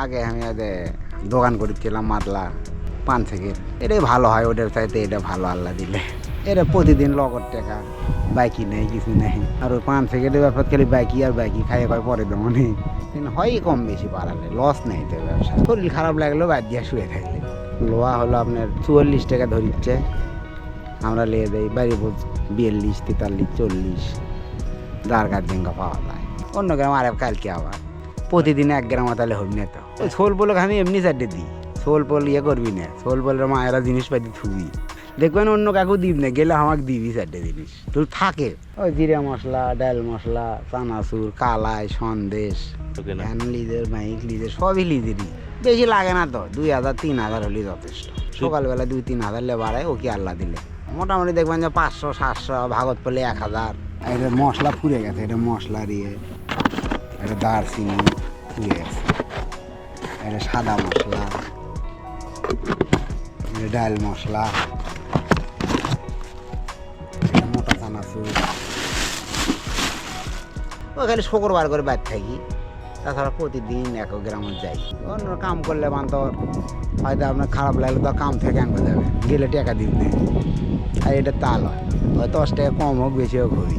আগে আমি দোকান করেছিলাম মাতলা পান থেকে, এটাই ভালো হয়, ওটার চাইতে এটা ভালো আল্লাহ দিলে। এটা প্রতিদিন লগর টাকা, বাইকই নেই, কিছু নেই। আর ওই পান প্যাকেটের ব্যাপার খালি বাইকই আর বাইকই খাইয়ে খাই পরে দেবো নেই, কিন্তু হয় কম বেশি পারালে লস নেই তো ব্যবসা। শরীর খারাপ লাগলেও বাদ দিয়ে শুয়ে থাকলে। লোহা হলো আপনার 44 টাকা ধরিচ্ছে, আমরা লিয়ে দেই বাড়ি 42, 43, 40 দারগার ডিঙ্গা পাওয়া যায়। অন্য গ্রাম আর কালকে আবার প্রতিদিন 1 গ্রাম তাহলে হবি না তো। ওই শোল পোলকে আমি এমনি চারটে দিই, শোল পোল ইয়ে করবি না, শোল পোলের মায়েরা জিনিসপাতি থুবি, দেখবেন অন্য কাকু দিব না, গেলে আমাকে দিবি 4টে জিনিস তোর থাকে। ওই জিরা মশলা, ডাল মশলা, চানাচুর, কালাই, সন্দেশ, ভ্যান লিজের, বাইক লিজের, সবই লিজেরই। বেশি লাগে না তো, 2000 3000 হলেই যথেষ্ট। সকালবেলা 2-3 হাজার লেবার হয়, ও কি আল্লাহ দিলে। মোটামুটি দেখবেন যে 500-700, ভাগত পেলে 1000। এটা মশলা ফুরে গেছে, এটা মশলা দিয়ে, এটা দারচিনি ফুরে গেছে, এটা সাদা মশলা, এটা ডাল মশলা, এটা মোটা চানাচুর। ও খালি শুক্রবার করে বাদ থাকি, তাছাড়া প্রতিদিন 1 গ্রামে যাই। অন্য কাম করলে বান্তর হয়তো আপনার খারাপ লাগলে তো কাম থেকে আনতে যাবে, গেলে টাকা দিতে। আর এটা তাল হয়, 10 টাকা কম হোক বেশি হোক হবি।